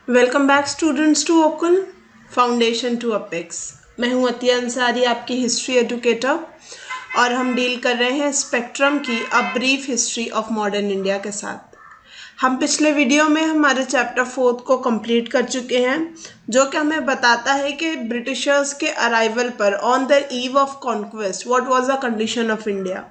Welcome back students to ओकुल foundation to apex. मैं हूं अतिया अंसारी, आपकी हिस्ट्री एजुकेटर, और हम डील कर रहे हैं स्पेक्ट्रम की a brief history of modern India के साथ। हम पिछले वीडियो में हमारे चैप्टर 4 को कंप्लीट कर चुके हैं, जो कि हमें बताता है कि ब्रिटिशर्स के अराइवल पर on the eve of conquest what was the condition of India.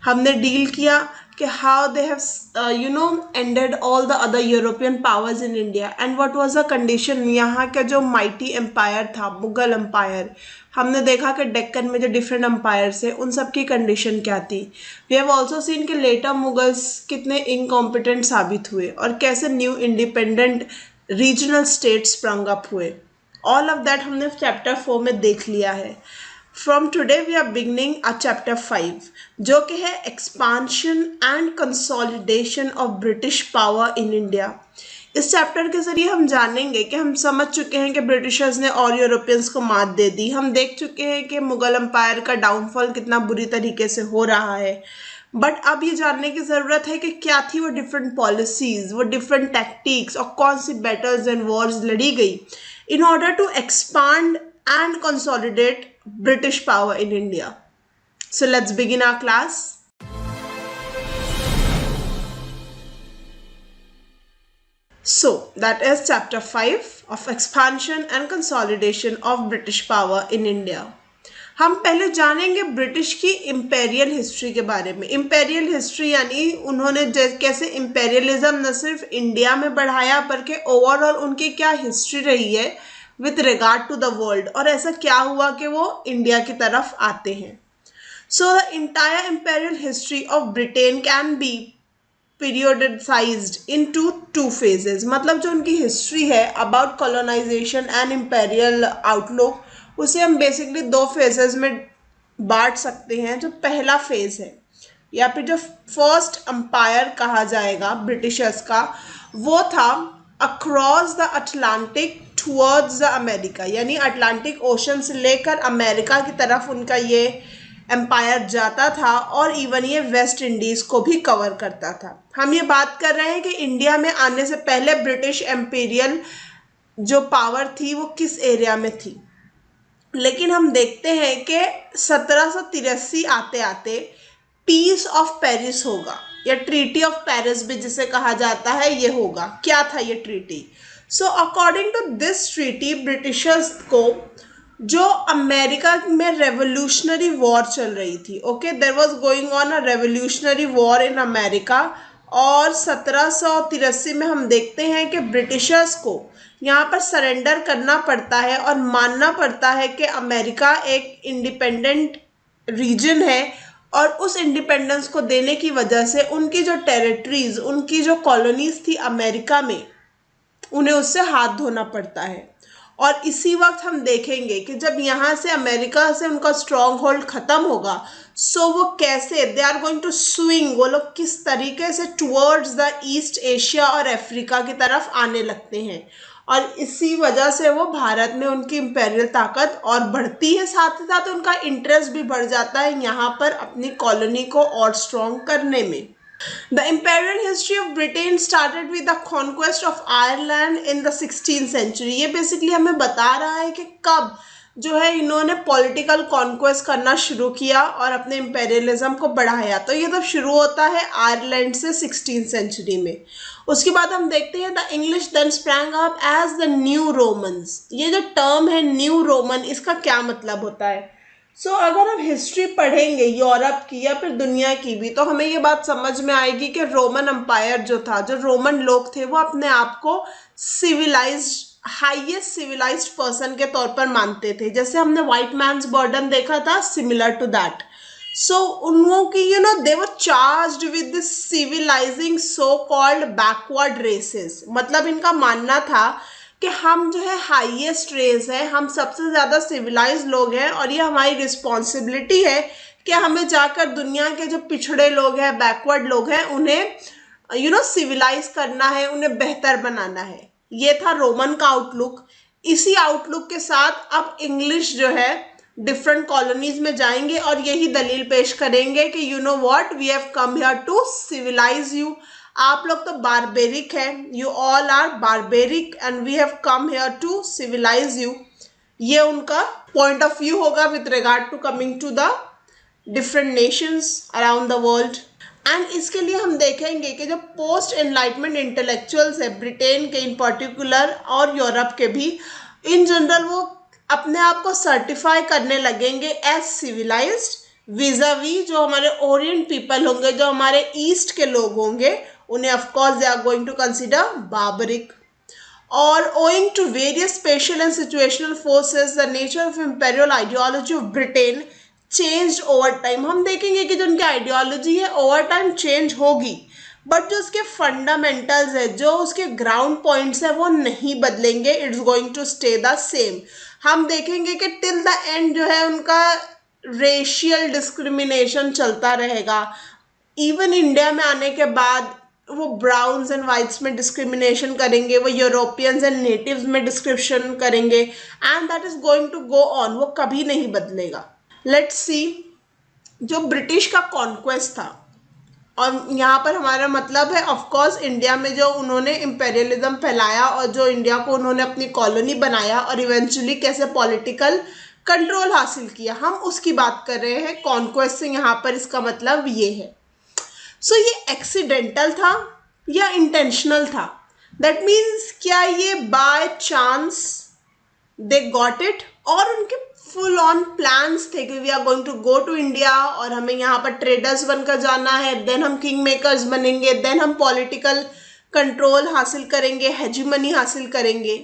हमने डील किया कि how they have ended all the other European powers in India and what was the condition. यहाँ का जो माइटी एम्पायर था, Mughal empire, हमने देखा कि डेक्कन में जो डिफरेंट एम्पायर्स है उन सब की कंडीशन क्या थी। वी हैव ऑल्सो सीन कि लेटर मुगल्स कितने इनकॉम्पिटेंट साबित हुए और कैसे new independent regional states sprung up हुए। ऑल ऑफ दैट हमने चैप्टर 4 में देख लिया है। From today we are beginning a chapter 5 जो कि है expansion and consolidation of British power in India। इस चैप्टर के जरिए हम जानेंगे कि हम समझ चुके हैं कि ब्रिटिशर्स ने और यूरोपियंस को मात दे दी। हम देख चुके हैं कि मुगल एम्पायर का डाउनफॉल कितना बुरी तरीके से हो रहा है। बट अब ये जानने की ज़रूरत है कि क्या थी वो डिफरेंट पॉलिसीज़, वो डिफरेंट टैक्टिक्स और कौन सी बैटल्स एंड वॉर्स लड़ी गई in order to expand and consolidate British power in India. So let's begin our class. So that is chapter 5 of expansion and consolidation of British power in India. हम पहले जानेंगे British की imperial history के बारे में। Imperial history यानी उन्होंने कैसे इम्पेरियलिज्म न सिर्फ इंडिया में बढ़ाया बल्कि ओवरऑल उनकी क्या हिस्ट्री रही है with regard to the world, और ऐसा क्या हुआ कि वो इंडिया की तरफ आते हैं। So the entire imperial history of Britain can be periodized into two phases. मतलब जो उनकी हिस्ट्री है about colonization and imperial outlook, उसे हम बेसिकली दो फेजेस में बांट सकते हैं। जो पहला फेज है या फिर जो फर्स्ट एम्पायर कहा जाएगा ब्रिटिशर्स का, वो था across the Atlantic towards the America, यानी अटलांटिक ओशन से लेकर अमेरिका की तरफ उनका ये एम्पायर जाता था और इवन ये वेस्ट इंडीज़ को भी कवर करता था। हम ये बात कर रहे हैं कि इंडिया में आने से पहले ब्रिटिश एम्पीरियल जो पावर थी वो किस एरिया में थी। लेकिन हम देखते हैं कि 1783 आते आते पीस ऑफ पेरिस होगा, या ट्रीटी ऑफ पेरिस भी जिसे कहा जाता है, ये होगा। क्या था ये treaty? So according to this treaty Britishers को जो अमेरिका में रेवोल्यूशनरी वॉर चल रही थी, okay, there was going on a revolutionary war in America, और 1783 में हम देखते हैं कि ब्रिटिशर्स को यहाँ पर सरेंडर करना पड़ता है और मानना पड़ता है कि अमेरिका एक इंडिपेंडेंट रीजन है, और उस इंडिपेंडेंस को देने की वजह से उनकी जो टेरिटरीज, उनकी जो कॉलोनीज थी अमेरिका में, उन्हें उससे हाथ धोना पड़ता है। और इसी वक्त हम देखेंगे कि जब यहाँ से अमेरिका से उनका स्ट्रॉन्ग होल्ड ख़त्म होगा, सो वो कैसे they are going to swing, वो लोग किस तरीके से टुवर्ड्स द ईस्ट एशिया और अफ्रीका की तरफ आने लगते हैं, और इसी वजह से वो भारत में उनकी इम्पेरियल ताकत और बढ़ती है, साथ ही साथ उनका इंटरेस्ट भी बढ़ जाता है यहाँ पर अपनी कॉलोनी को और स्ट्रॉन्ग करने में। The imperial history of Britain started with the conquest of Ireland in the 16th century। ये बेसिकली हमें बता रहा है कि कब जो है इन्होंने पॉलिटिकल कॉन्क्वेस्ट करना शुरू किया और अपने इम्पेरियलिज्म को बढ़ाया। तो ये तब शुरू होता है आयरलैंड से 16th सेंचुरी में। उसके बाद हम देखते हैं the English then sprang up as the new Romans. ये जो टर्म है न्यू रोमन, इसका क्या मतलब होता है? सो अगर हम हिस्ट्री पढ़ेंगे यूरोप की या फिर दुनिया की भी, तो हमें ये बात समझ में आएगी कि रोमन एम्पायर जो था, जो रोमन लोग थे, वो अपने आप को सिविलाइज्ड, हाईएस्ट सिविलाइज्ड पर्सन के तौर पर मानते थे। जैसे हमने व्हाइट मैन्स बर्डन देखा था, सिमिलर टू दैट। सो उन लोगों की they were charged with this civilizing so called backward races. मतलब इनका मानना था कि हम जो है हाईएस्ट रेस है, हम सबसे ज़्यादा सिविलाइज लोग हैं, और ये हमारी रिस्पॉन्सिबिलिटी है कि हमें जाकर दुनिया के जो पिछड़े लोग हैं, बैकवर्ड लोग हैं, उन्हें सिविलाइज करना है, उन्हें बेहतर बनाना है। ये था रोमन का आउटलुक। इसी आउटलुक के साथ अब इंग्लिश जो है डिफरेंट कॉलोनीज में जाएंगे और यही दलील पेश करेंगे कि you know what, we have come here to civilise you. आप लोग तो बारबेरिक है, you all are barbaric and we have come here to civilise you. ये उनका पॉइंट ऑफ व्यू होगा with regard to coming to the different nations around the world. And इसके लिए हम देखेंगे कि जो पोस्ट एनलाइटमेंट इंटेलेक्चुअल्स है ब्रिटेन के इन पर्टिकुलर और यूरोप के भी इन जनरल, वो अपने आप को सर्टिफाई करने लगेंगे एज सिविलाइज्ड विजावी जो हमारे ओरिएंट पीपल होंगे, जो हमारे ईस्ट के लोग होंगे, उन्हें of course they are going to consider barbaric. और owing to various spatial and situational forces, the nature of imperial ideology of Britain changed over time। हम देखेंगे कि जो उनकी आइडियोलॉजी है ओवर टाइम चेंज होगी, बट जो उसके फंडामेंटल्स है, जो उसके ग्राउंड पॉइंट्स है, वो नहीं बदलेंगे, it's going to stay the same. हम देखेंगे कि टिल द एंड जो है उनका रेशियल डिस्क्रिमिनेशन चलता रहेगा। इवन इंडिया में आने के बाद वो ब्राउन्स एंड वाइट्स में डिस्क्रिमिनेशन करेंगे, वो यूरोपियंस एंड नेटिव्स में डिस्क्रिप्शन करेंगे, and that is going to go on, वो कभी नहीं बदलेगा। लेट्स सी, जो ब्रिटिश का कॉन्क्वेस्ट था, और यहाँ पर हमारा मतलब है ऑफ कोर्स इंडिया में जो उन्होंने इम्पेरियलिज्म फैलाया और जो इंडिया को उन्होंने अपनी कॉलोनी बनाया और इवेंचुअली कैसे पॉलिटिकल कंट्रोल हासिल किया, हम उसकी बात कर रहे हैं। कॉन्क्वेस्ट से यहाँ पर इसका मतलब ये है। सो ये एक्सीडेंटल था या इंटेंशनल था? दैट मीन्स क्या ये by chance they got it, और उनके फुल ऑन प्लान्स थे कि we are going to go to India और हमें यहाँ पर ट्रेडर्स बनकर जाना है, देन हम किंग मेकर्स बनेंगे, देन हम पॉलिटिकल कंट्रोल हासिल करेंगे, हेजीमनी हासिल करेंगे।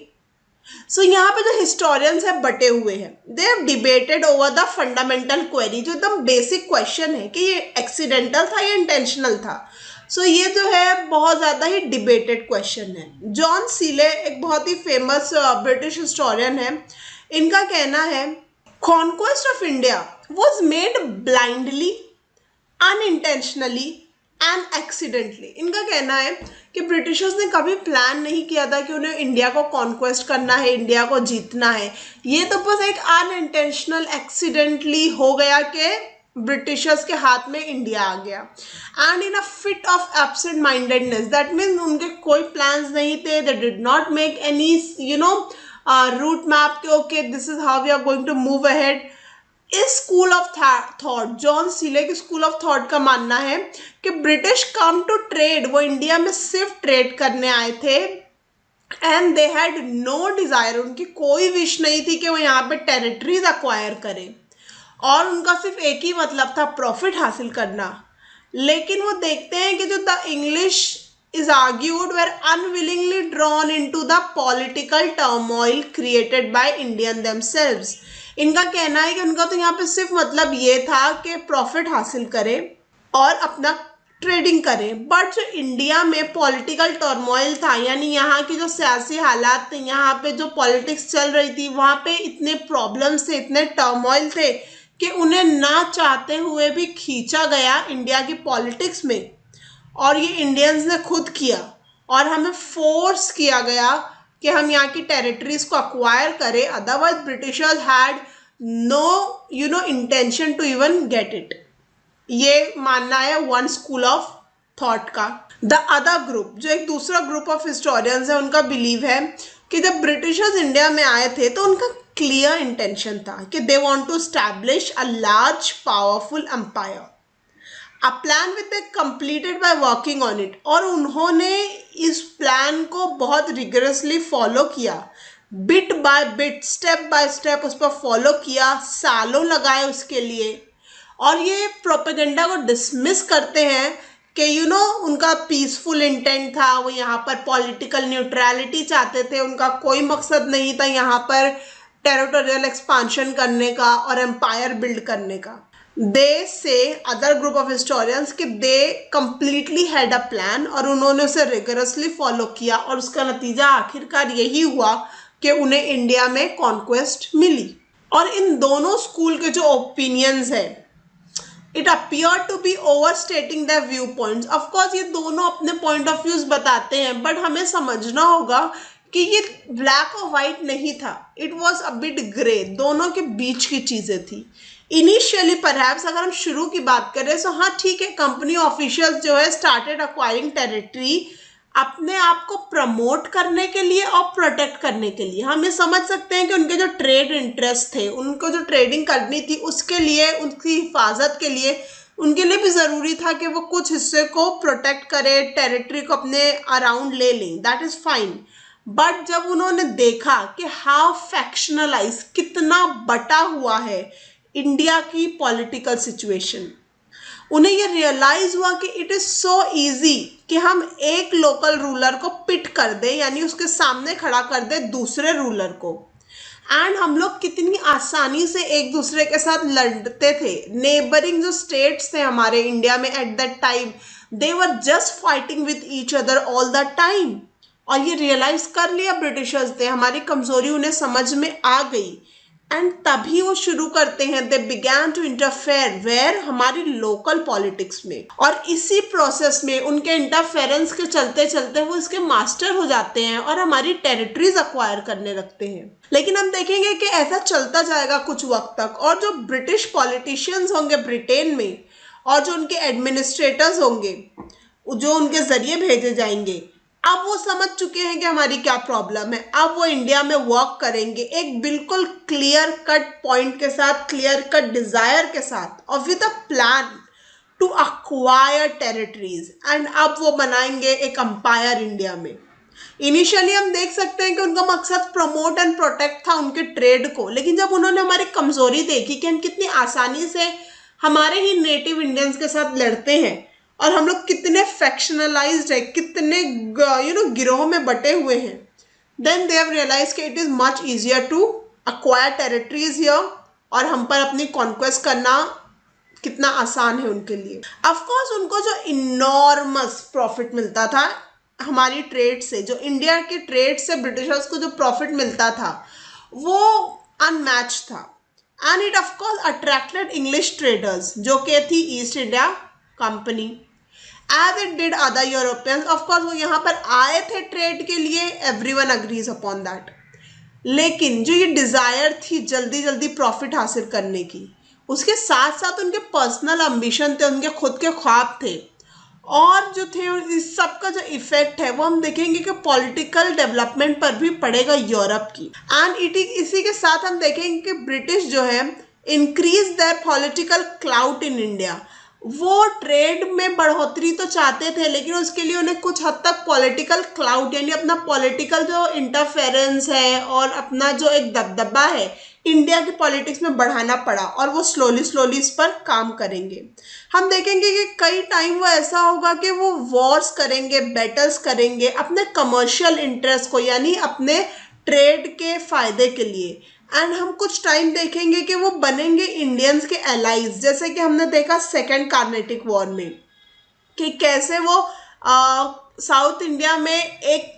सो यहाँ पे जो हिस्टोरियंस है बटे हुए हैं, they have debated over the fundamental query, जो एकदम बेसिक क्वेश्चन है कि ये एक्सीडेंटल था या इंटेंशनल था। सो ये जो है बहुत ज़्यादा ही डिबेटेड क्वेश्चन है। जॉन सीले एक बहुत ही फेमस ब्रिटिश हिस्टोरियन है, इनका कहना है conquest of India was made blindly, unintentionally and accidentally. इनका कहना है कि ब्रिटिशर्स ने कभी प्लान नहीं किया था कि उन्हें इंडिया को कॉन्क्वेस्ट करना है, इंडिया को जीतना है। ये तो बस एक अनइंटेंशनल एक्सीडेंटली हो गया कि ब्रिटिशर्स के हाथ में इंडिया आ गया। And in a fit of absent mindedness, that means उनके कोई प्लान्स नहीं थे, they did not make any route map के okay this is how we are going to move ahead. इस school of thought, John Seeley की school of thought का मानना है कि ब्रिटिश कम टू ट्रेड, वो इंडिया में सिर्फ ट्रेड करने आए थे, and they had no desire, उनकी कोई विश नहीं थी कि वो यहाँ पे टेरिटरीज अक्वायर करें, और उनका सिर्फ एक ही मतलब था प्रॉफिट हासिल करना। लेकिन वो देखते हैं कि जो the English is argued were unwillingly drawn into the political turmoil created by Indian themselves। इनका कहना है कि उनका तो यहाँ पे सिर्फ मतलब ये था कि प्रॉफिट हासिल करें और अपना ट्रेडिंग करें, बट जो इंडिया में पॉलिटिकल टर्मोइल था, यानी यहाँ की जो सियासी हालात थे, यहाँ पे जो पॉलिटिक्स चल रही थी, वहाँ पे इतने प्रॉब्लम्स थे, इतने टर्मोइल थे कि उन्हें ना चाहते हुए भी खींचा गया इंडिया की पॉलिटिक्स में, और ये इंडियंस ने खुद किया, और हमें फोर्स किया गया कि हम यहाँ की टेरिटरीज को अक्वायर करें, otherwise Britishers had no intention to even get it. ये मानना है वन स्कूल ऑफ थॉट का। द अदर ग्रुप, जो एक दूसरा ग्रुप ऑफ हिस्टोरियंस है, उनका बिलीव है कि जब ब्रिटिशर्स इंडिया में आए थे तो उनका क्लियर इंटेंशन था कि they want to establish a large powerful empire, a plan with they completed by working on it. और उन्होंने इस प्लान को बहुत रिगरसली फॉलो किया, bit by bit, step by step उस पर फॉलो किया, सालों लगाए उसके लिए। और ये प्रोपेगेंडा को डिसमिस करते हैं कि उनका पीसफुल इंटेंट था, वो यहाँ पर पॉलिटिकल न्यूट्रलिटी चाहते थे, उनका कोई मकसद नहीं था यहाँ पर टेरिटोरियल एक्सपांशन करने का और एम्पायर बिल्ड करने का। दे से अदर ग्रुप ऑफ हिस्टोरियंस कि दे कंप्लीटली हैड अ प्लान, और उन्होंने उसे रिगरसली फॉलो किया, और उसका नतीजा आखिरकार यही हुआ कि उन्हें इंडिया में कॉन्क्वेस्ट मिली। और इन दोनों स्कूल के जो ओपिनियंस है, it appear to be over stating the view points. Of course ये दोनों अपने पॉइंट ऑफ व्यूज बताते हैं, बट हमें समझना होगा कि ये ब्लैक और वाइट नहीं था, it was a bit grey, दोनों के बीच की चीज़ें थी। इनिशियली परहैप्स अगर हम शुरू की बात करें तो हाँ ठीक है, कंपनी ऑफिशियल्स जो है स्टार्टेड एक्वायरिंग टेरिटरी अपने आप को प्रमोट करने के लिए और प्रोटेक्ट करने के लिए। हम ये समझ सकते हैं कि उनके जो ट्रेड इंटरेस्ट थे, उनको जो ट्रेडिंग करनी थी उसके लिए, उनकी हिफाजत के लिए उनके लिए भी ज़रूरी था कि वो कुछ हिस्से को प्रोटेक्ट करे, टेरिटरी को अपने अराउंड ले लें, दैट इज़ फाइन। बट जब उन्होंने देखा कि हाउ फैक्शनलाइज, कितना बटा हुआ है इंडिया की पॉलिटिकल सिचुएशन, उन्हें ये रियलाइज हुआ कि इट इज़ सो इजी कि हम एक लोकल रूलर को पिट कर दें, यानी उसके सामने खड़ा कर दें दूसरे रूलर को, एंड हम लोग कितनी आसानी से एक दूसरे के साथ लड़ते थे। नेबरिंग जो स्टेट्स थे हमारे इंडिया में at that time, they were just fighting with each other all the time. और ये रियलाइज कर लिया ब्रिटिशर्स ने, हमारी कमजोरी उन्हें समझ में आ गई, एंड तभी वो शुरू करते हैं, they began to interfere where, हमारी लोकल पॉलिटिक्स में। और इसी प्रोसेस में उनके इंटरफेरेंस के चलते चलते वो इसके मास्टर हो जाते हैं और हमारी टेरिटरीज अक्वायर करने लगते हैं। लेकिन हम देखेंगे कि ऐसा चलता जाएगा कुछ वक्त तक, और जो ब्रिटिश पॉलिटिशियंस होंगे ब्रिटेन में, और जो उनके एडमिनिस्ट्रेटर्स होंगे जो उनके जरिए भेजे जाएंगे, अब वो समझ चुके हैं कि हमारी क्या प्रॉब्लम है। अब वो इंडिया में वर्क करेंगे एक बिल्कुल क्लियर कट पॉइंट के साथ, क्लियर कट डिजायर के साथ, और with a plan to acquire territories, and अब वो बनाएंगे एक अंपायर इंडिया में। इनिशियली हम देख सकते हैं कि उनका मकसद प्रमोट एंड प्रोटेक्ट था उनके ट्रेड को, लेकिन जब उन्होंने हमारी कमजोरी देखी कि हम कितनी आसानी से हमारे ही नेटिव इंडियंस के साथ लड़ते हैं, और हम लोग कितने फैक्शनलाइज्ड है, कितने गिरोह में बटे हुए हैं, देन दे हैव रियलाइज कि it is much easier to acquire territories here, और हम पर अपनी कॉन्क्वेस्ट करना कितना आसान है उनके लिए। ऑफकोर्स उनको जो इनॉर्मस प्रॉफिट मिलता था हमारी ट्रेड से, जो इंडिया के ट्रेड से ब्रिटिशर्स को जो प्रॉफिट मिलता था वो अनमैच था, and it of course attracted English traders जो कि थी East India Company, as it did other Europeans. Of course वो यहाँ पर आए थे ट्रेड के लिए, एवरीवन अग्रीज अपॉन दैट, लेकिन जो ये डिज़ायर थी जल्दी जल्दी प्रॉफिट हासिल करने की, उसके साथ साथ उनके पर्सनल एम्बिशन थे, उनके खुद के ख्वाब थे, और जो थे इस सब का जो इफेक्ट है वो हम देखेंगे कि पॉलिटिकल डेवलपमेंट पर भी पड़ेगा यूरोप की। एंड इसी के साथ हम देखेंगे कि ब्रिटिश जो है increase their political clout in India. वो ट्रेड में बढ़ोतरी तो चाहते थे, लेकिन उसके लिए उन्हें कुछ हद तक पॉलिटिकल क्लाउड, यानी अपना पॉलिटिकल जो इंटरफेरेंस है और अपना जो एक दबदबा है इंडिया की पॉलिटिक्स में बढ़ाना पड़ा, और वो स्लोली इस पर काम करेंगे। हम देखेंगे कि कई टाइम वो ऐसा होगा कि वो वॉर्स करेंगे, बैटल्स करेंगे अपने कमर्शियल इंटरेस्ट को, यानी अपने ट्रेड के फायदे के लिए, एंड हम कुछ टाइम देखेंगे कि वो बनेंगे इंडियंस के एलाइज, जैसे कि हमने देखा सेकेंड कार्नेटिक वॉर में कि कैसे वो साउथ इंडिया में एक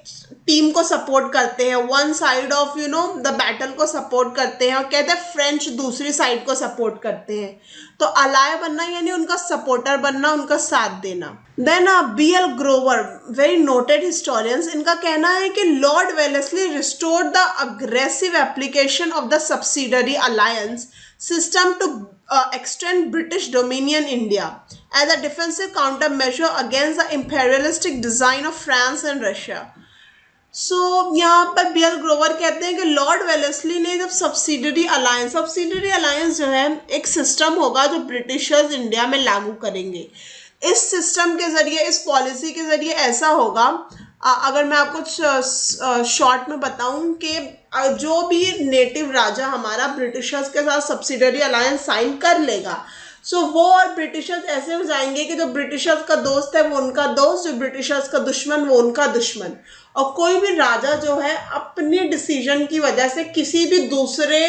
टीम को सपोर्ट करते हैं, one side of the battle को सपोर्ट करते हैं, और कहते हैं फ्रेंच दूसरी साइड को सपोर्ट करते हैं। तो अलाय बनना यानी उनका सपोर्टर बनना, उनका साथ देना। Then BL Grover, very noted historians, इनका कहना है कि Lord Wellesley restored the aggressive application of the subsidiary alliance system to extend British dominion India as a defensive countermeasure against the imperialistic design of France and Russia. So यहाँ पर BL Grover कहते हैं कि Lord Wellesley ने जब subsidiary alliance जो है एक सिस्टम होगा जो ब्रिटिशर्स इंडिया में लागू करेंगे। इस सिस्टम के जरिए, इस पॉलिसी के जरिए ऐसा होगा, अगर मैं आपको शॉर्ट में बताऊं कि जो भी नेटिव राजा हमारा ब्रिटिशर्स के साथ सब्सिडरी अलायंस साइन कर लेगा, सो वो और ब्रिटिशर्स ऐसे हो जाएंगे कि जो ब्रिटिशर्स का दोस्त है वो उनका दोस्त, जो ब्रिटिशर्स का दुश्मन वो उनका दुश्मन, और कोई भी राजा जो है अपने डिसीजन की वजह से किसी भी दूसरे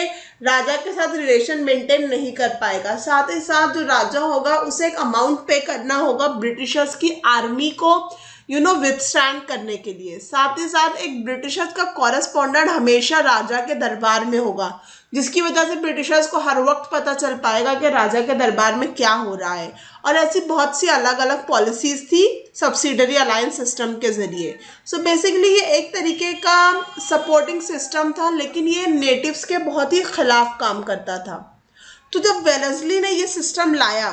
राजा के साथ रिलेशन मेंटेन नहीं कर पाएगा। साथ ही साथ जो राजा होगा उसे एक अमाउंट पे करना होगा ब्रिटिशर्स की आर्मी को विथस्टैंड करने के लिए। साथ ही साथ एक ब्रिटिशर्स का कॉरेस्पॉन्डेंट हमेशा राजा के दरबार में होगा, जिसकी वजह से ब्रिटिशर्स को हर वक्त पता चल पाएगा कि राजा के दरबार में क्या हो रहा है। और ऐसी बहुत सी अलग अलग पॉलिसीज थी सब्सिडरी अलायंस सिस्टम के जरिए। सो बेसिकली ये एक तरीके का सपोर्टिंग सिस्टम था, लेकिन ये नेटिव्स के बहुत ही खिलाफ काम करता था। तो जब वेलेस्ली ने ये सिस्टम लाया,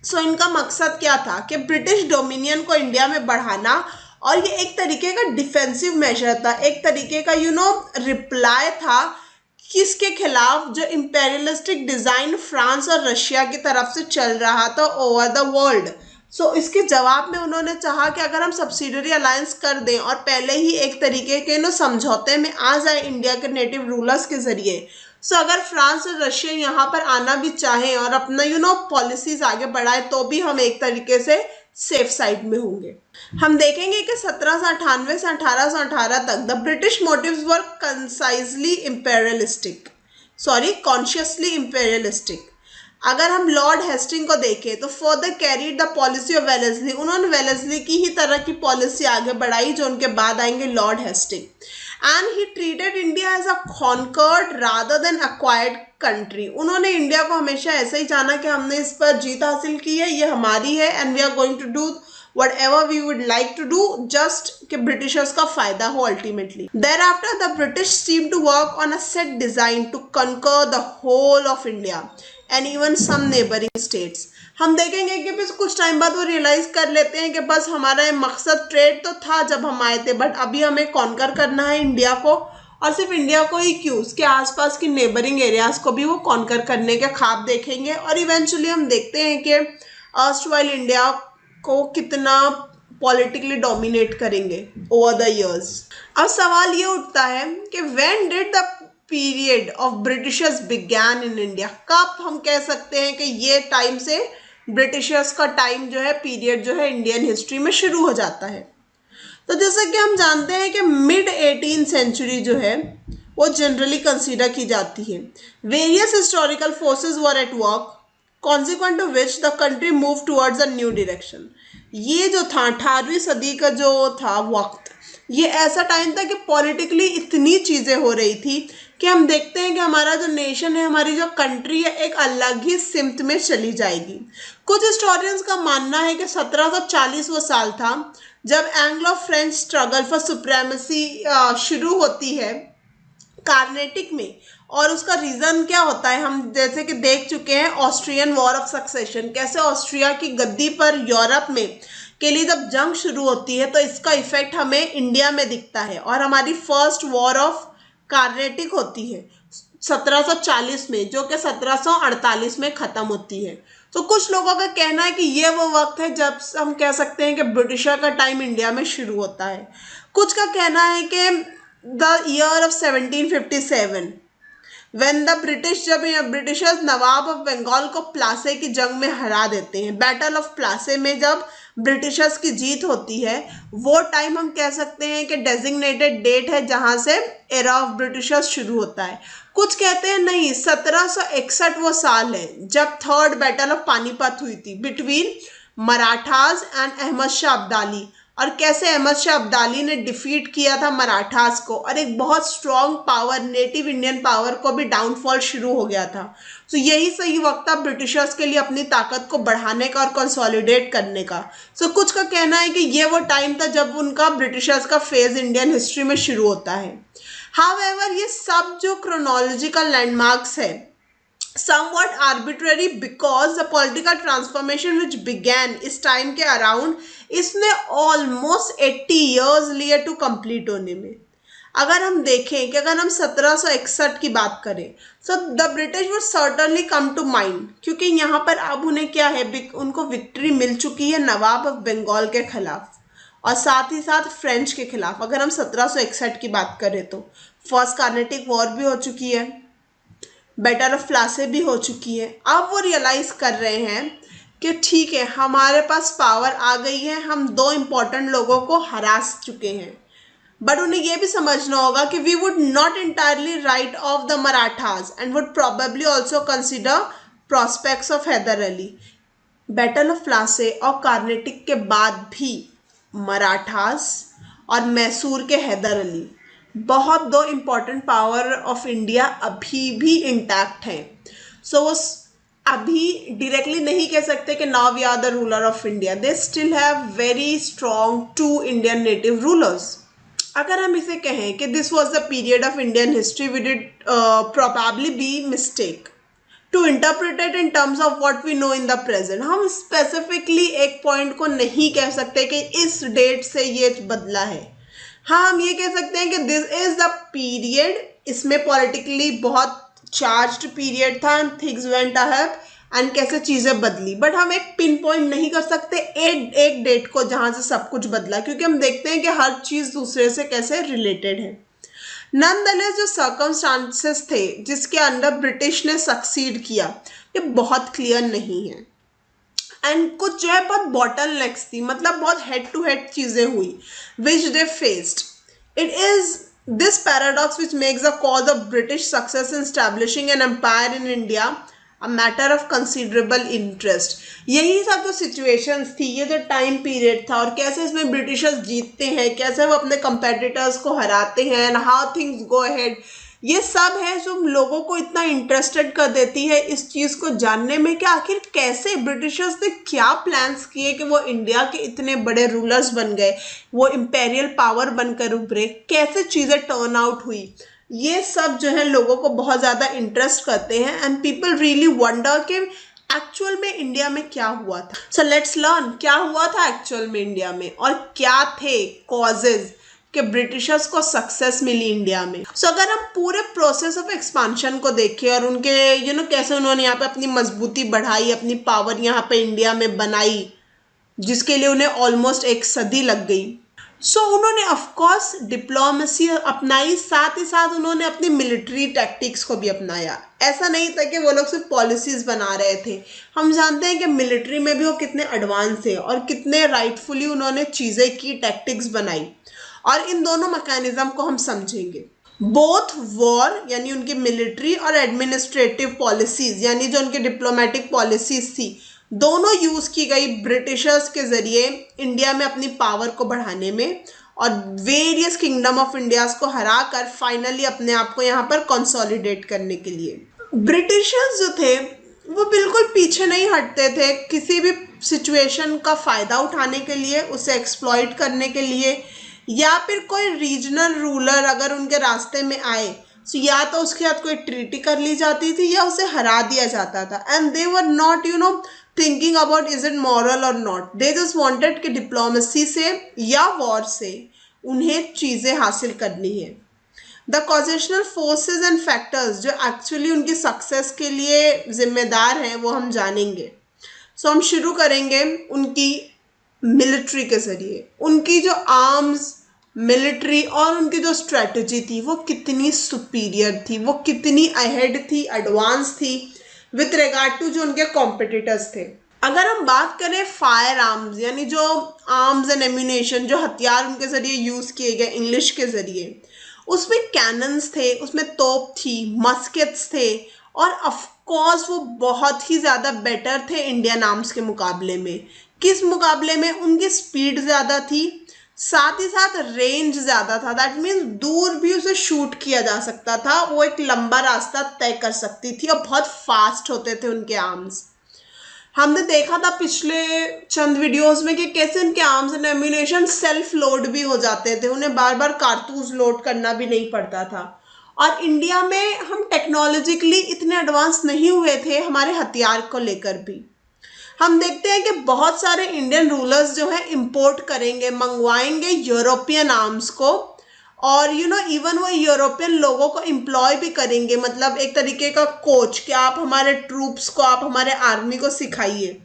सो इनका मकसद क्या था कि ब्रिटिश डोमिनियन को इंडिया में बढ़ाना, और ये एक तरीके का डिफेंसिव मेजर था, एक तरीके का रिप्लाई था किसके खिलाफ, जो इंपेरियलिस्टिक डिजाइन फ्रांस और रशिया की तरफ से चल रहा था ओवर द वर्ल्ड। सो इसके जवाब में उन्होंने चाहा कि अगर हम सब्सिडरी अलायंस कर दें और पहले ही एक तरीके के समझौते में आ जाए इंडिया के नेटिव रूलर्स के जरिए, सो अगर फ्रांस और रशिया यहाँ पर आना भी चाहें और अपना पॉलिसीज आगे बढ़ाए, तो भी हम एक तरीके से सेफ साइड में होंगे। हम देखेंगे कि 1798 से 1818 तक the British motives were concisely imperialistic, consciously imperialistic. अगर हम लॉर्ड हेस्टिंग को देखें तो further carried the policy of Wellesley, उन्होंने वेलेस्ली की ही तरह की पॉलिसी आगे बढ़ाई जो उनके बाद आएंगे Lord Hasting. And he treated India as a conquered rather than acquired country. उन्होंने इंडिया को हमेशा ऐसे ही जाना कि हमने इस पर जीत हासिल की है, ये हमारी है, and we are going to do whatever we would like to do, just कि ब्रिटिशर्स का फायदा हो ultimately. Thereafter the British seemed to work on a set design to conquer the whole of India and even some neighboring states। हम देखेंगे कि बस कुछ time बाद वो रियलाइज कर लेते हैं कि बस हमारा मकसद ट्रेड तो था जब हम आए थे, बट अभी हमें कॉन्कर करना है इंडिया को, और सिर्फ इंडिया को ही क्यों, उसके आसपास की नेबरिंग एरियाज को भी वो कॉन्कर करने के ख्वाब देखेंगे। और इवेंचुअली हम देखते हैं कि अर्स्टवाइल इंडिया को कितना पॉलिटिकली डोमिनेट करेंगे ओवर द इयर्स। अब सवाल ये उठता है कि when did the period of Britishers began in India, कब हम कह सकते हैं कि ये टाइम से ब्रिटिशर्स का टाइम जो है, पीरियड जो है इंडियन हिस्ट्री में शुरू हो जाता है। तो जैसा कि हम जानते हैं कि मिड 18th सेंचुरी जो है वो जनरली कंसीडर की जाती है। Various historical forces were at work, consequent to which the country moved towards a new direction। ये जो था 18वीं सदी का जो था वक्त, ये ऐसा टाइम था कि पॉलिटिकली इतनी चीज़ें हो रही थी कि हम देखते हैं कि हमारा जो नेशन है, हमारी जो कंट्री है, एक अलग ही सिमत में चली जाएगी। कुछ हिस्टोरियंस का मानना है कि 1740 वो साल था जब Anglo French struggle for supremacy शुरू होती है कार्नेटिक में। और उसका रीज़न क्या होता है, हम जैसे कि देख चुके हैं ऑस्ट्रियन वॉर ऑफ सक्सेशन, कैसे ऑस्ट्रिया की गद्दी पर यूरोप में के लिए जब जंग शुरू होती है तो इसका इफेक्ट हमें इंडिया में दिखता है, और हमारी फर्स्ट वॉर ऑफ कार्नेटिक होती है 1740 में, जो कि 1748 में ख़त्म होती है। तो कुछ लोगों का कहना है कि ये वो वक्त है जब हम कह सकते हैं कि ब्रिटिशर का टाइम इंडिया में शुरू होता है। कुछ का कहना है कि the year of 1757 when the British, जब ब्रिटिशर्स नवाब ऑफ बंगाल को प्लासे की जंग में हरा देते हैं, बैटल ऑफ प्लासे में जब ब्रिटिशर्स की जीत होती है, वो टाइम हम कह सकते हैं कि डेजिग्नेटेड डेट है जहां से एरा ऑफ ब्रिटिशर्स शुरू होता है। कुछ कहते हैं नहीं, 1761 वो साल है जब थर्ड बैटल ऑफ पानीपत हुई थी बिटवीन मराठास एंड अहमद शाह अब्दाली, और कैसे अहमद शाह अब्दाली ने डिफीट किया था मराठास को, और एक बहुत strong power, native Indian power को भी डाउनफॉल शुरू हो गया था। तो यही सही वक्त था ब्रिटिशर्स के लिए अपनी ताकत को बढ़ाने का और कंसोलिडेट करने का। सो कुछ का कहना है कि ये वो टाइम था जब उनका ब्रिटिशर्स का फेज इंडियन हिस्ट्री में शुरू होता है। हाउएवर ये सब जो क्रोनोलॉजिकल लैंडमार्क्स है somewhat arbitrary because the political transformation which began इस टाइम के अराउंड, इसने ऑलमोस्ट 80 years लिए टू कंप्लीट होने में। अगर हम देखें कि अगर हम 1761 की बात करें, so the British would certainly come to mind, क्योंकि यहाँ पर अब उन्हें क्या है, उनको विक्ट्री मिल चुकी है नवाब ऑफ बंगाल के खिलाफ और साथ ही साथ फ्रेंच के खिलाफ। अगर हम 1761 की बात करें तो फर्स्ट कार्नेटिक वॉर भी हो चुकी है, बैटल ऑफ प्लासे भी हो चुकी है। अब वो रियलाइज कर रहे हैं कि ठीक है, हमारे पास पावर आ गई है, हम दो इम्पोर्टेंट लोगों को हरा चुके हैं, बट उन्हें यह भी समझना होगा कि we would not entirely write off the Marathas and would probably also consider prospects of Haidar Ali. Battle of Plassey और कार्नेटिक के बाद भी मराठास और मैसूर के हैदर अली, बहुत दो इम्पॉर्टेंट पावर ऑफ इंडिया अभी भी इंटैक्ट हैं। सो वो अभी डायरेक्टली नहीं कह सकते कि now we are the ruler of India, they still have very strong to Indian native rulers. अगर हम इसे कहें कि this was the period of Indian history, we did probably be mistake, to interpret it in terms of what we know in the present. हम specifically एक point को नहीं कह सकते कि इस डेट से ये बदला है। हाँ, हम ये कह सकते हैं कि दिस इज द पीरियड, इसमें पॉलिटिकली बहुत चार्ज्ड पीरियड था and things went ahead and कैसे चीज़ें बदली, बट हम एक पिन पॉइंट नहीं कर सकते एक डेट को जहाँ से सब कुछ बदला, क्योंकि हम देखते हैं कि हर चीज़ दूसरे से कैसे रिलेटेड है। नॉनदलेस जो सर्कमस्टांसेस थे जिसके अंदर ब्रिटिश ने सक्सीड किया, ये बहुत क्लियर नहीं है एंड कुछ जो है बहुत बॉटलनेक्स थी, मतलब बहुत हेड टू हेड चीज़ें हुई which they faced. It is this paradox which makes the cause of British success in establishing an empire in India a matter of considerable interest. यही सब जो सिचुएशंस थी, ये जो टाइम पीरियड था और कैसे इसमें ब्रिटिशर्स जीतते हैं, कैसे वो अपने कंपेटिटर्स को हराते हैं and how things go ahead, ये सब है जो लोगों को इतना इंटरेस्टेड कर देती है इस चीज़ को जानने में कि आखिर कैसे ब्रिटिशर्स ने क्या प्लान्स किए कि वो इंडिया के इतने बड़े रूलर्स बन गए, वो इम्पेरियल पावर बनकर उभरे, कैसे चीज़ें टर्न आउट हुई। ये सब जो है लोगों को बहुत ज़्यादा इंटरेस्ट करते हैं एंड पीपल रियली वंडर कि एक्चुअल में इंडिया में क्या हुआ था। सो लेट्स लर्न क्या हुआ था एक्चुअल में इंडिया में और क्या थे कॉजेज कि ब्रिटिशर्स को सक्सेस मिली इंडिया में। सो अगर हम पूरे प्रोसेस ऑफ एक्सपांशन को देखें और उनके कैसे उन्होंने यहाँ पे अपनी मजबूती बढ़ाई, अपनी पावर यहाँ पे इंडिया में बनाई, जिसके लिए उन्हें ऑलमोस्ट एक सदी लग गई। सो उन्होंने ऑफकोर्स डिप्लोमेसी अपनाई, साथ ही साथ उन्होंने अपनी मिलिट्री टैक्टिक्स को भी अपनाया। ऐसा नहीं था कि वो लोग सिर्फ पॉलिसीज बना रहे थे, हम जानते हैं कि मिलिट्री में भी वो कितने एडवांस थे और कितने राइटफुली उन्होंने चीज़ें की, टैक्टिक्स बनाई। और इन दोनों मैकेनिज्म को हम समझेंगे। बोथ वॉर यानी उनकी मिलिट्री और एडमिनिस्ट्रेटिव पॉलिसीज यानी जो उनकी डिप्लोमेटिक पॉलिसीज थी, दोनों यूज की गई ब्रिटिशर्स के जरिए इंडिया में अपनी पावर को बढ़ाने में और वेरियस किंगडम ऑफ इंडियाज को हरा कर फाइनली अपने आप को यहाँ पर कंसोलिडेट करने के लिए। ब्रिटिशर्स जो थे वो बिल्कुल पीछे नहीं हटते थे किसी भी सिचुएशन का फ़ायदा उठाने के लिए, उसे एक्सप्लॉइट करने के लिए, या फिर कोई रीजनल रूलर अगर उनके रास्ते में आए तो या तो उसके साथ कोई ट्रीटी कर ली जाती थी या उसे हरा दिया जाता था। And they were not thinking about is it moral और नॉट, दे जस्ट वांटेड कि डिप्लोमेसी से या वॉर से उन्हें चीज़ें हासिल करनी है। द कॉजेशनल फोर्सेस एंड फैक्टर्स जो एक्चुअली उनकी सक्सेस के लिए जिम्मेदार हैं वो हम जानेंगे। सो हम शुरू करेंगे उनकी मिलिट्री के ज़रिए। उनकी जो आर्म्स, मिलिट्री और उनकी जो स्ट्रेटजी थी वो कितनी सुपीरियर थी, वो कितनी अहेड थी, एडवांस थी विथ रिगार्ड टू जो उनके कॉम्पिटिटर्स थे। अगर हम बात करें फायर आर्म्स यानी जो आर्म्स एंड एम्यूनेशन, जो हथियार उनके ज़रिए यूज़ किए गए इंग्लिश के ज़रिए, उसमें कैनन्स थे, उसमें तोप थी, मस्केट्स थे और ऑफकोर्स वो बहुत ही ज़्यादा बेटर थे इंडियन आर्म्स के मुकाबले में। किस मुकाबले में? उनकी स्पीड ज़्यादा थी, साथ ही साथ रेंज ज़्यादा था। दैट मीन्स दूर भी उसे शूट किया जा सकता था, वो एक लंबा रास्ता तय कर सकती थी और बहुत फास्ट होते थे उनके आर्म्स। हमने देखा था पिछले चंद वीडियोस में कि कैसे उनके arms and ammunition self load भी हो जाते थे, उन्हें बार बार कारतूस लोड करना भी नहीं पड़ता था। और इंडिया में हम टेक्नोलॉजिकली इतने एडवांस नहीं हुए थे हमारे हथियार को लेकर भी। हम देखते हैं कि बहुत सारे इंडियन रूलर्स जो है इंपोर्ट करेंगे, मंगवाएंगे यूरोपियन आर्म्स को और इवन वो यूरोपियन लोगों को एम्प्लॉय भी करेंगे, मतलब एक तरीके का कोच कि आप हमारे ट्रूप्स को, आप हमारे आर्मी को सिखाइए।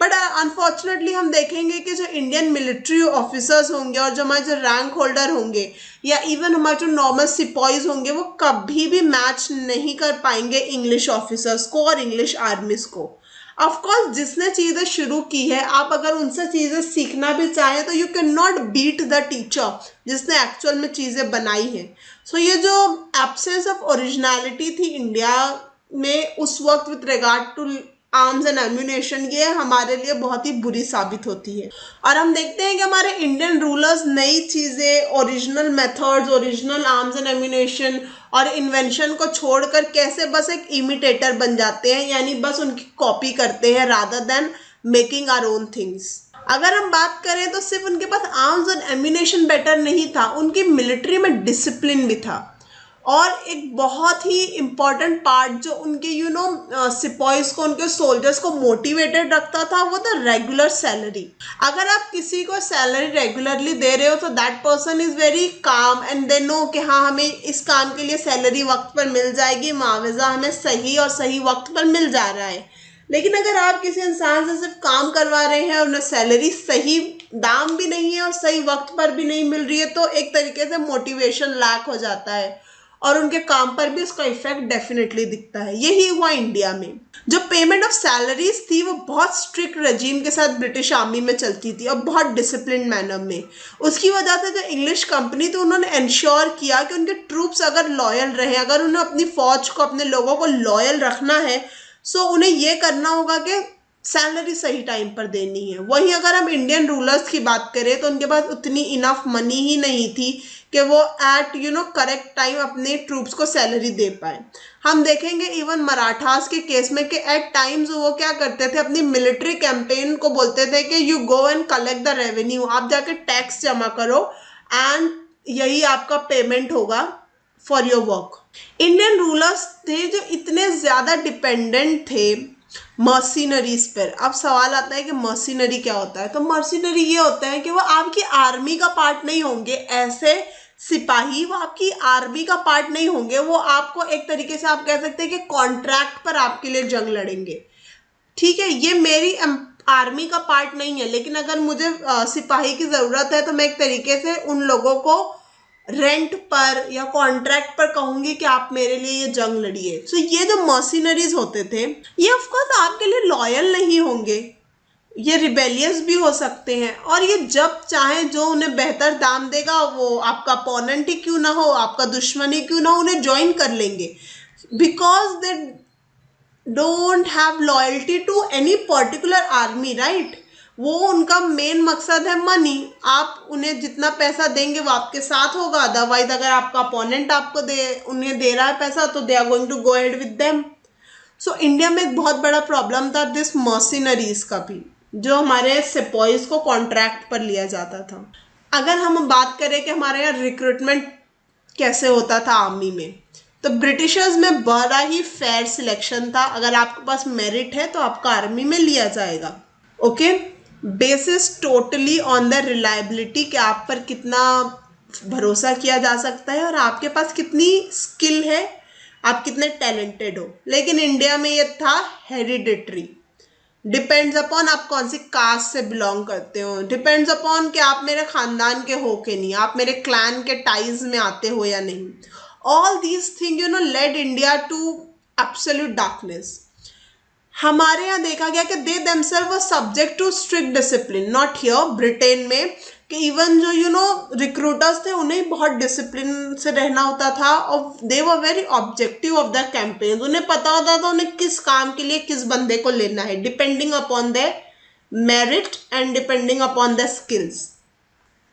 बट अनफॉर्चुनेटली हम देखेंगे कि जो इंडियन मिलिट्री ऑफिसर्स होंगे और जो हमारे जो रैंक होल्डर होंगे या इवन हमारे जो नॉर्मल सिपाहीज होंगे, वो कभी भी मैच नहीं कर पाएंगे इंग्लिश ऑफिसर्स को और इंग्लिश आर्मीज को। ऑफकोर्स जिसने चीज़ें शुरू की है, आप अगर उनसे चीज़ें सीखना भी चाहें तो you can not beat the teacher जिसने एक्चुअल में चीज़ें बनाई हैं। सो ये जो एब्सेंस ऑफ ओरिजिनलिटी थी इंडिया में उस वक्त with regard to arms and ammunition, ये हमारे लिए बहुत ही बुरी साबित होती है। और हम देखते हैं कि हमारे इंडियन रूलर्स नई चीज़ें, original methods, original arms and ammunition और इन्वेंशन को छोड़कर कैसे बस एक इमिटेटर बन जाते हैं, यानी बस उनकी कॉपी करते हैं rather than making our own things. अगर हम बात करें तो सिर्फ उनके पास आर्म्स एंड एम्यूनेशन बेटर नहीं था, उनकी मिलिट्री में डिसिप्लिन भी था। और एक बहुत ही इम्पॉर्टेंट पार्ट जो उनके सिपाहीज को, उनके सोल्जर्स को मोटिवेटेड रखता था, वो था रेगुलर सैलरी। अगर आप किसी को सैलरी रेगुलरली दे रहे हो तो that person is very calm and they know कि हाँ हमें इस काम के लिए सैलरी वक्त पर मिल जाएगी, मुआवजा हमें सही और सही वक्त पर मिल जा रहा है। लेकिन अगर आप किसी इंसान से सिर्फ काम करवा रहे हैं और उन्हें सैलरी सही दाम भी नहीं है और सही वक्त पर भी नहीं मिल रही है, तो एक तरीके से मोटिवेशन लैक हो जाता है और उनके काम पर भी उसका इफेक्ट डेफिनेटली दिखता है। यही हुआ इंडिया में। जो पेमेंट ऑफ सैलरीज थी वो बहुत स्ट्रिक्ट रेजीम के साथ ब्रिटिश आर्मी में चलती थी और बहुत डिसिप्लिन मैनर में। उसकी वजह से जो इंग्लिश कंपनी थी उन्होंने इंश्योर किया कि उनके ट्रूप्स अगर लॉयल रहे, अगर उन्हें अपनी फौज को, अपने लोगों को लॉयल रखना है, सो उन्हें ये करना होगा कि सैलरी सही टाइम पर देनी है। वहीं अगर हम इंडियन रूलर्स की बात करें तो उनके पास उतनी इनफ मनी ही नहीं थी कि वो एट करेक्ट टाइम अपने ट्रूप्स को सैलरी दे पाए। हम देखेंगे इवन मराठास के केस में कि एट टाइम्स वो क्या करते थे, अपनी मिलिट्री कैंपेन को बोलते थे कि you go and collect the revenue, आप जाके टैक्स जमा करो एंड यही आपका पेमेंट होगा for your work. Indian rulers थे जो इतने ज़्यादा डिपेंडेंट थे मर्सिनरीज पर। अब सवाल आता है कि मर्सिनरी क्या होता है। तो मर्सिनरी ये होता है कि वो आपकी आर्मी का पार्ट नहीं होंगे, ऐसे सिपाही वो आपकी आर्मी का पार्ट नहीं होंगे, वो आपको एक तरीके से आप कह सकते हैं कि कॉन्ट्रैक्ट पर आपके लिए जंग लड़ेंगे। ठीक है, ये मेरी आर्मी का पार्ट नहीं है, लेकिन अगर मुझे सिपाही की ज़रूरत है तो मैं एक तरीके से उन लोगों को रेंट पर या कॉन्ट्रैक्ट पर कहूंगी कि आप मेरे लिए ये जंग लड़िए। सो ये जो मर्सिनरीज होते थे ये ऑफ कोर्स आपके लिए लॉयल नहीं होंगे, ये रिबेलियस भी हो सकते हैं और ये जब चाहे जो उन्हें बेहतर दाम देगा, वो आपका अपोनेंट ही क्यों ना हो, आपका दुश्मन ही क्यों ना हो, उन्हें ज्वाइन कर लेंगे because they don't have loyalty to any particular army, right. वो उनका मेन मकसद है मनी। आप उन्हें जितना पैसा देंगे वो आपके साथ होगा, अदरवाइज अगर आपका अपोनेंट आपको उन्हें दे रहा है पैसा तो they are going to go ahead with them. So India में एक बहुत बड़ा प्रॉब्लम था दिस मर्सिनरीज का भी, जो हमारे सिपाहीज को कॉन्ट्रैक्ट पर लिया जाता था। अगर हम बात करें कि हमारे यहाँ रिक्रूटमेंट कैसे होता था आर्मी में, तो ब्रिटिशर्स में बड़ा ही फेयर सिलेक्शन था। अगर आपके पास मेरिट है तो आपका आर्मी में लिया जाएगा। Okay, basis totally on the reliability कि आप पर कितना भरोसा किया जा सकता है और आपके पास कितनी स्किल है, आप कितने टैलेंटेड हो। लेकिन इंडिया में ये था हेरिडिटरी, डिपेंड्स अपॉन आप कौन सी कास्ट से बिलोंग करते हो, डिपेंड्स अपॉन कि आप मेरे खानदान के हो कि नहीं, आप मेरे क्लैन के टाइज में आते हो या नहीं। All these thing led India to absolute darkness. हमारे यहाँ देखा गया कि they themselves were subject to strict discipline, not here Britain में, कि इवन जो रिक्रूटर्स थे उन्हें बहुत डिसिप्लिन से रहना होता था और they were very objective of the campaign. उन्हें पता होता था उन्हें किस काम के लिए किस बंदे को लेना है, depending upon the merit and depending upon the skills.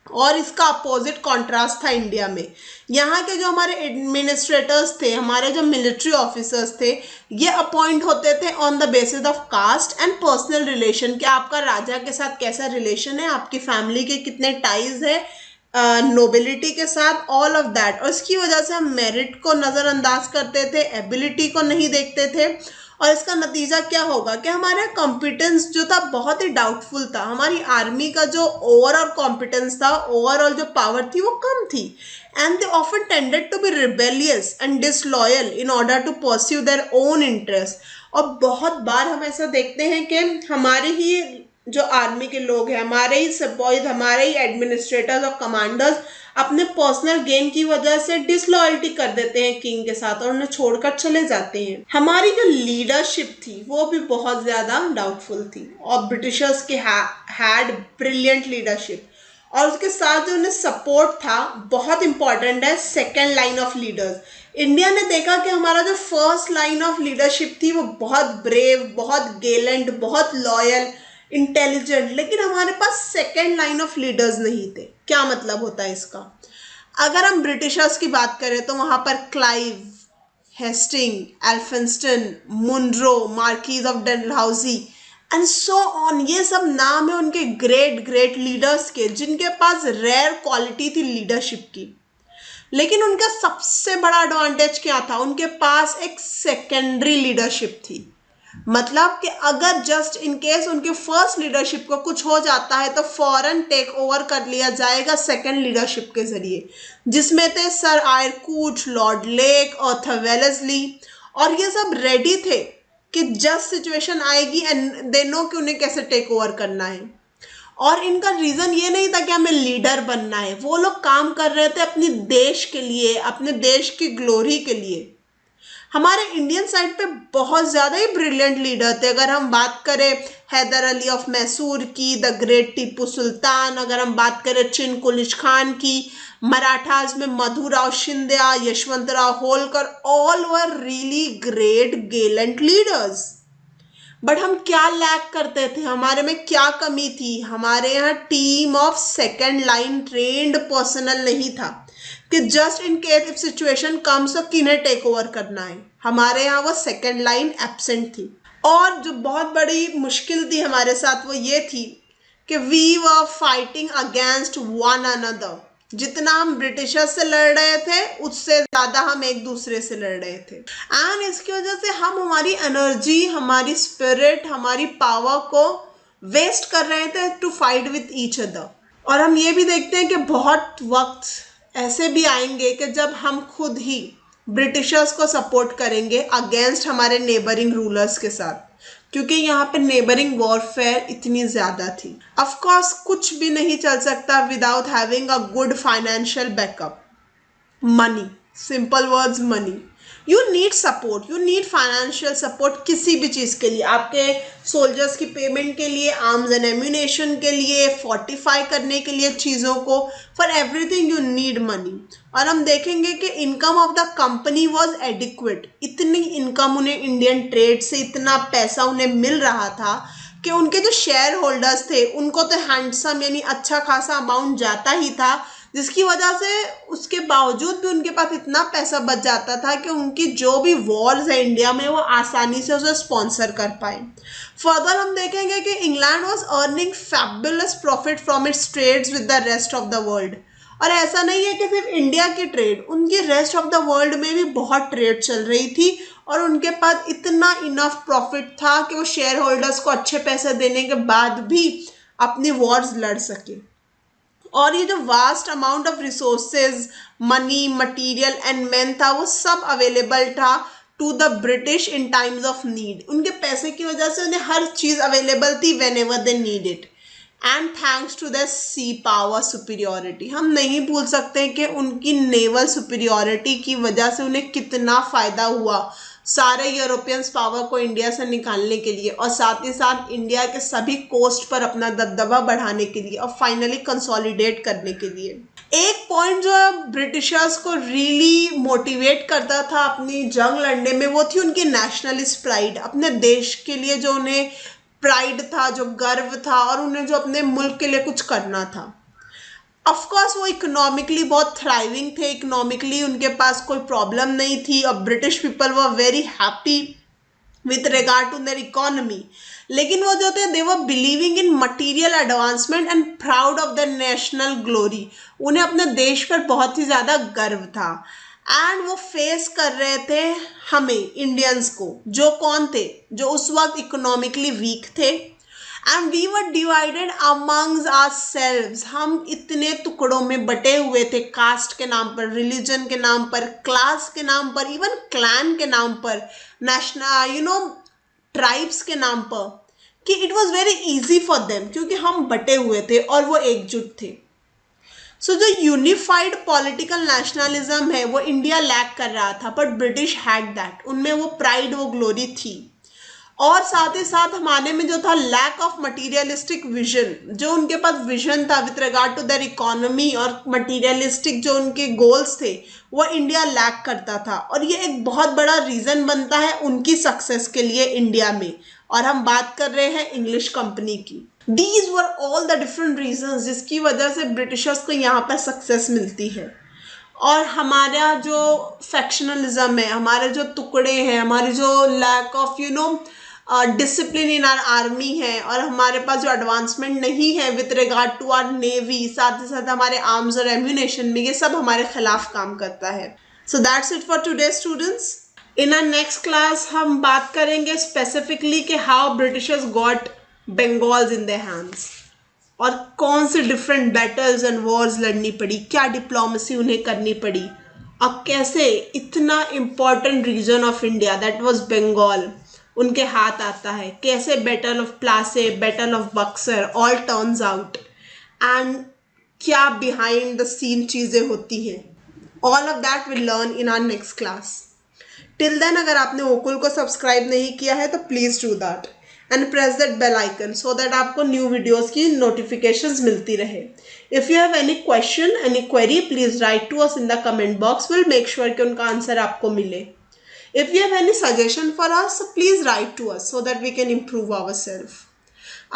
और इसका अपोजिट कॉन्ट्रास्ट था इंडिया में। यहाँ के जो हमारे एडमिनिस्ट्रेटर्स थे, हमारे जो मिलिट्री ऑफिसर्स थे, ये अपॉइंट होते थे on the basis of caste and personal relation, कि आपका राजा के साथ कैसा रिलेशन है, आपकी फैमिली के कितने टाइज है नोबिलिटी के साथ, ऑल ऑफ दैट। और इसकी वजह से हम मेरिट को नज़रअंदाज करते थे, एबिलिटी को नहीं देखते थे। और इसका नतीजा क्या होगा कि हमारा कॉम्पिटेंस जो था बहुत ही डाउटफुल था। हमारी आर्मी का जो ओवरऑल कॉम्पिटेंस था, ओवरऑल जो पावर थी वो कम थी and they often tended to be rebellious and disloyal in order to pursue their own interest. और बहुत बार हम ऐसा देखते हैं कि हमारे ही जो आर्मी के लोग हैं, हमारे ही सिपाही, हमारे ही एडमिनिस्ट्रेटर्स और कमांडर्स अपने पर्सनल गेन की वजह से डिसलॉयल्टी कर देते हैं किंग के साथ और उन्हें छोड़कर चले जाते हैं। हमारी जो लीडरशिप थी वो भी बहुत ज़्यादा डाउटफुल थी और ब्रिटिशर्स के हैड ब्रिलियंट लीडरशिप, और उसके साथ जो उन्हें सपोर्ट था बहुत इंपॉर्टेंट है second line of leaders. India ने देखा कि हमारा जो फर्स्ट लाइन ऑफ लीडरशिप थी वो बहुत ब्रेव, बहुत गेलेंट, बहुत लॉयल, इंटेलिजेंट, लेकिन हमारे पास सेकेंड लाइन ऑफ लीडर्स नहीं थे। क्या मतलब होता है इसका? अगर हम ब्रिटिशर्स की बात करें तो वहाँ पर Clive, Hasting, Elphinstone, Munro, Marquis of Dalhousie and so on, ये सब नाम है उनके ग्रेट ग्रेट लीडर्स के, जिनके पास रेयर क्वालिटी थी लीडरशिप की। लेकिन उनका सबसे बड़ा एडवांटेज क्या था, उनके पास एक सेकेंडरी लीडरशिप थी। मतलब कि अगर जस्ट इन केस उनके फर्स्ट लीडरशिप को कुछ हो जाता है तो फौरन टेक ओवर कर लिया जाएगा सेकंड लीडरशिप के जरिए, जिसमें थे sir Eyre Coote, Lord lake, Arthur Wellesley, और ये सब रेडी थे कि जस्ट सिचुएशन आएगी एंड दे नो कि उन्हें कैसे टेक ओवर करना है। और इनका रीजन ये नहीं था कि हमें लीडर बनना है, वो लोग काम कर रहे थे अपने देश के लिए, अपने देश की ग्लोरी के लिए। हमारे इंडियन साइड पे बहुत ज़्यादा ही ब्रिलियंट लीडर थे। अगर हम बात करें हैदर अली ऑफ मैसूर की, द ग्रेट टीपू सुल्तान, अगर हम बात करें चिन कुलिश खान की, मराठास में Madhurao Shinde, Yashwantrao Holkar, all were really great gallant leaders. But हम क्या लैक करते थे, हमारे में क्या कमी थी? हमारे यहाँ team of second line trained personnel नहीं था कि just in case if situation comes तो किन्हें टेक ओवर करना है। हमारे यहाँ वो सेकेंड लाइन एब्सेंट थी। और जो बहुत बड़ी मुश्किल थी हमारे साथ वो ये थी कि we were fighting against one another. जितना हम ब्रिटिशर्स से लड़ रहे थे उससे ज़्यादा हम एक दूसरे से लड़ रहे थे, एंड इसकी वजह से हम हमारी एनर्जी, हमारी स्पिरिट, हमारी पावर को वेस्ट कर रहे थे to fight with each other. और हम ये भी देखते हैं कि बहुत वक्त ऐसे भी आएंगे कि जब हम खुद ही ब्रिटिशर्स को सपोर्ट करेंगे अगेंस्ट हमारे नेबरिंग रूलर्स के साथ, क्योंकि यहाँ पे नेबरिंग वॉरफेयर इतनी ज़्यादा थी। ऑफ कोर्स कुछ भी नहीं चल सकता without having a good financial backup. Money, simple words, money. You need support, you need financial support किसी भी चीज़ के लिए, आपके सोल्जर्स की पेमेंट के लिए, आर्म्स एंड एम्यूनेशन के लिए, फोर्टिफाई करने के लिए चीज़ों को, for everything you need money. और हम देखेंगे कि income of the company was adequate. इतनी इनकम उन्हें इंडियन ट्रेड से, इतना पैसा उन्हें मिल रहा था कि उनके जो शेयर होल्डर्स थे उनको तो हैंडसम यानी अच्छा खासा अमाउंट जाता ही था, जिसकी वजह से उसके बावजूद भी उनके पास इतना पैसा बच जाता था कि उनकी जो भी वॉर्स है इंडिया में वो आसानी से उसे स्पॉन्सर कर पाए। फर्दर हम देखेंगे कि England was earning fabulous profit from its trades with the rest of the world. और ऐसा नहीं है कि सिर्फ इंडिया की ट्रेड, उनकी रेस्ट ऑफ द वर्ल्ड में भी बहुत ट्रेड चल रही थी और उनके पास इतना इनफ प्रॉफिट था कि वो शेयर होल्डर्स को अच्छे पैसे देने के बाद भी अपनी वॉर्स लड़ सके। और ये जो vast amount of resources, money, material and man था, वो सब अवेलेबल था to the British in times of need. उनके पैसे की वजह से उन्हें हर चीज़ अवेलेबल थी whenever they need it, and thanks to the sea power superiority. हम नहीं भूल सकते कि उनकी नेवल सुपीरियोरिटी की वजह से उन्हें कितना फ़ायदा हुआ सारे यूरोपियंस पावर को इंडिया से निकालने के लिए, और साथ ही साथ इंडिया के सभी कोस्ट पर अपना दबदबा बढ़ाने के लिए और फाइनली कंसोलिडेट करने के लिए। एक पॉइंट जो ब्रिटिशर्स को रियली मोटिवेट करता था अपनी जंग लड़ने में, वो थी उनकी नेशनलिस्ट प्राइड। अपने देश के लिए जो उन्हें प्राइड था, जो गर्व था, और उन्हें जो अपने मुल्क के लिए कुछ करना था। ऑफ कोर्स वो इकोनॉमिकली बहुत थ्राइविंग थे, इकोनॉमिकली उनके पास कोई प्रॉब्लम नहीं थी और British people were very happy with regard to their economy. लेकिन वो जो थे they were believing in material advancement and proud of the national glory. उन्हें अपने देश पर बहुत ही ज़्यादा गर्व था, एंड वो फेस कर रहे थे हमें इंडियंस को, जो कौन थे, जो उस वक्त इकोनॉमिकली वीक थे, and we were divided amongst ourselves. हम इतने टुकड़ों में बटे हुए थे, कास्ट के नाम पर, रिलीजन के नाम पर, क्लास के नाम पर, इवन क्लैन के नाम पर, नेशनल ट्राइब्स के नाम पर, कि it was very easy for them, क्योंकि हम बटे हुए थे और वो एकजुट थे। सो जो यूनिफाइड पॉलिटिकल नेशनलिज्म है वो इंडिया लैक कर रहा था, बट ब्रिटिश हैड दैट। उनमें वो प्राइड, वो ग्लोरी थी। और साथ ही साथ हमारे में जो था लैक ऑफ मटीरियलिस्टिक विजन, जो उनके पास विजन था with regard to their economy और मटीरियलिस्टिक जो उनके गोल्स थे, वो इंडिया लैक करता था। और ये एक बहुत बड़ा रीज़न बनता है उनकी सक्सेस के लिए इंडिया में। और हम बात कर रहे हैं इंग्लिश कंपनी की। These were all the different reasons जिसकी वजह से ब्रिटिशर्स को यहाँ पर सक्सेस मिलती है। और हमारा जो फैक्शनलिज्म है, हमारे जो टुकड़े हैं, हमारी जो lack of discipline in our army है और हमारे पास जो एडवांसमेंट नहीं है with regard to our navy, साथ ही साथ हमारे आर्म्स और एम्यूनेशन में, ये सब हमारे खिलाफ काम करता है. So that's it for today students. In our next class हम बात करेंगे स्पेसिफिकली कि how Britishers got Bengals in their hands और कौन से डिफरेंट बैटल्स एंड वॉर्स लड़नी पड़ी, क्या डिप्लोमेसी उन्हें करनी पड़ी और कैसे इतना important region of India that was Bengal उनके हाथ आता है, कैसे battle of Plassey, battle of Buxar all turns out and क्या बिहाइंड द सीन चीज़ें होती हैं. All of that will learn in our next class. Till then अगर आपने ओकुल को सब्सक्राइब नहीं किया है तो please do that and press that bell icon so that आपको न्यू वीडियोस की नोटिफिकेशंस मिलती रहे. If you have any question, any query, please write to us in the comment box. Will make sure कि उनका answer आपको मिले. If you have any suggestion for us, so please write to us so that we can improve ourselves.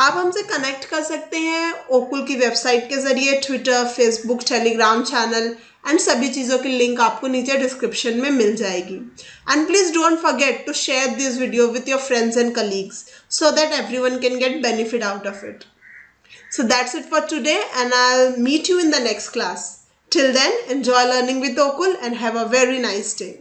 आप हमसे connect कर सकते हैं ओकुल की वेबसाइट के ज़रिए, Twitter, Facebook, Telegram channel and सभी चीज़ों की लिंक आपको नीचे डिस्क्रिप्शन में मिल जाएगी. And please don't forget to share this video with your friends and colleagues so that everyone can get benefit out of it. So that's it for today and I'll meet you in the next class. Till then, enjoy learning with Okul and have a very nice day.